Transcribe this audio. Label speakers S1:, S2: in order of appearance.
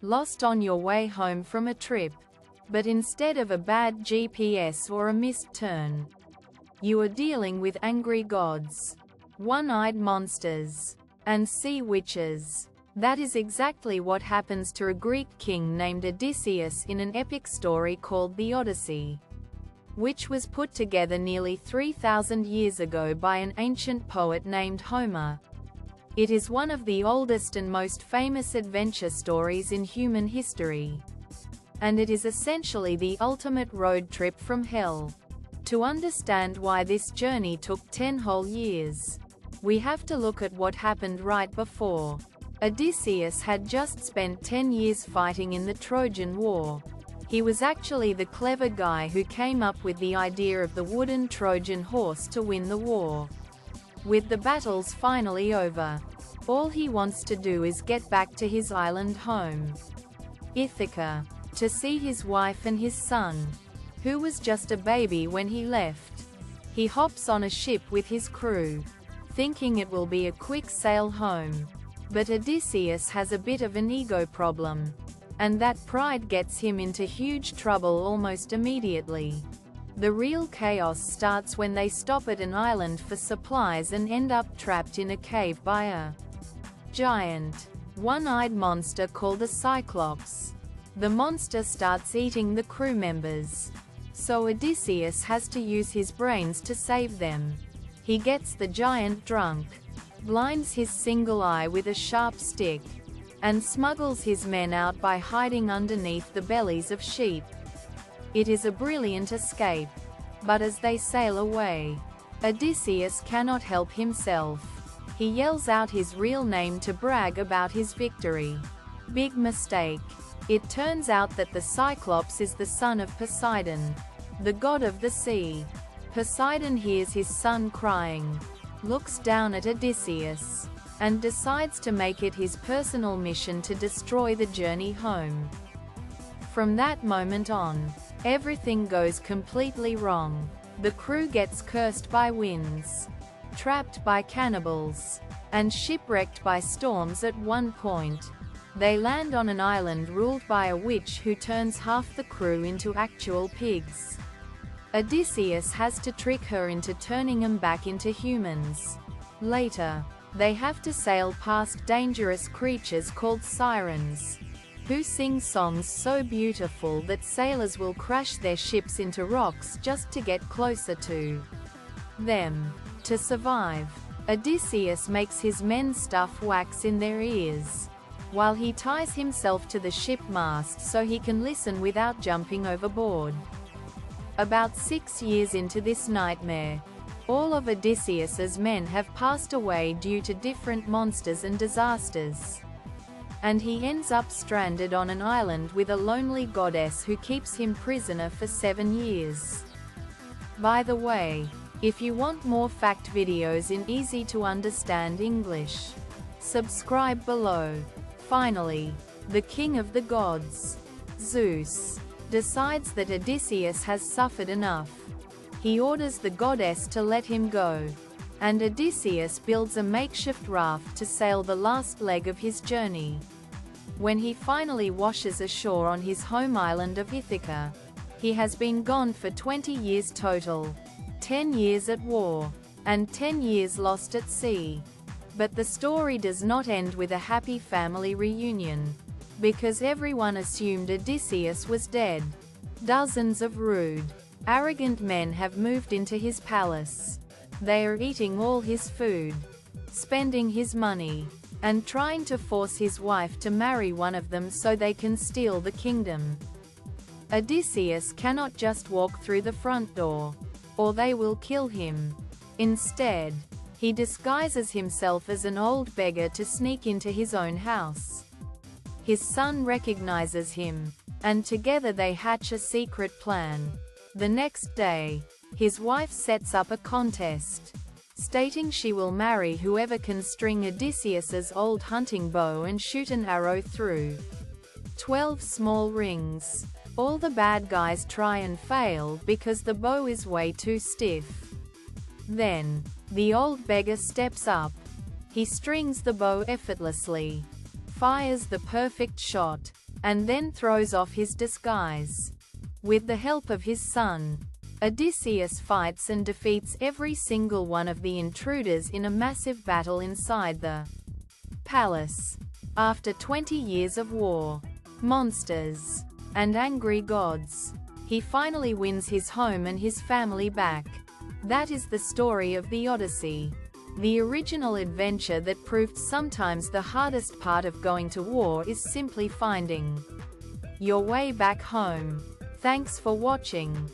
S1: lost on your way home from a trip. But instead of a bad GPS or a missed turn, you are dealing with angry gods, one-eyed monsters, and sea witches. That is exactly what happens to a Greek king named Odysseus in an epic story called the Odyssey, which was put together nearly 3,000 years ago by an ancient poet named Homer. It is one of the oldest and most famous adventure stories in human history, and it is essentially the ultimate road trip from hell. To understand why this journey took 10 whole years, we have to look at what happened right before. Odysseus had just spent 10 years fighting in the Trojan War. He was actually the clever guy who came up with the idea of the wooden Trojan horse to win the war. With the battles finally over, all he wants to do is get back to his island home, Ithaca, to see his wife and his son, who was just a baby when he left. He hops on a ship with his crew, thinking it will be a quick sail home. But Odysseus has a bit of an ego problem, and that pride gets him into huge trouble almost immediately. The real chaos starts when they stop at an island for supplies and end up trapped in a cave by a giant, one-eyed monster called a Cyclops. The monster starts eating the crew members, so Odysseus has to use his brains to save them. He gets the giant drunk, blinds his single eye with a sharp stick, and smuggles his men out by hiding underneath the bellies of sheep. It is a brilliant escape, but as they sail away, Odysseus cannot help himself. He yells out his real name to brag about his victory. Big mistake. It turns out that the Cyclops is the son of Poseidon, the god of the sea. Poseidon hears his son crying, looks down at Odysseus, and decides to make it his personal mission to destroy the journey home. From that moment on, everything goes completely wrong. The crew gets cursed by winds, trapped by cannibals, and shipwrecked by storms. At one point, they land on an island ruled by a witch who turns half the crew into actual pigs. Odysseus has to trick her into turning them back into humans. Later, they have to sail past dangerous creatures called Sirens, who sing songs so beautiful that sailors will crash their ships into rocks just to get closer to them. To survive, Odysseus makes his men stuff wax in their ears, while he ties himself to the ship mast so he can listen without jumping overboard. About 6 years into this nightmare, all of Odysseus's men have passed away due to different monsters and disasters, and he ends up stranded on an island with a lonely goddess who keeps him prisoner for 7 years. By the way, if you want more fact videos in easy-to-understand English, subscribe below. Finally, the king of the gods, Zeus, decides that Odysseus has suffered enough. He orders the goddess to let him go, and Odysseus builds a makeshift raft to sail the last leg of his journey. When he finally washes ashore on his home island of Ithaca, he has been gone for 20 years total, 10 years at war, and 10 years lost at sea. But the story does not end with a happy family reunion, because everyone assumed Odysseus was dead. Dozens of rude, arrogant men have moved into his palace. They are eating all his food, spending his money, and trying to force his wife to marry one of them so they can steal the kingdom. Odysseus cannot just walk through the front door, or they will kill him. Instead, he disguises himself as an old beggar to sneak into his own house. His son recognizes him, and together they hatch a secret plan. The next day, his wife sets up a contest, stating she will marry whoever can string Odysseus's old hunting bow and shoot an arrow through 12 small rings. All the bad guys try and fail because the bow is way too stiff. Then, the old beggar steps up. He strings the bow effortlessly, fires the perfect shot, and then throws off his disguise. With the help of his son, Odysseus fights and defeats every single one of the intruders in a massive battle inside the palace. After 20 years of war, monsters, and angry gods, he finally wins his home and his family back. That is the story of the Odyssey, the original adventure that proved sometimes the hardest part of going to war is simply finding your way back home. Thanks for watching.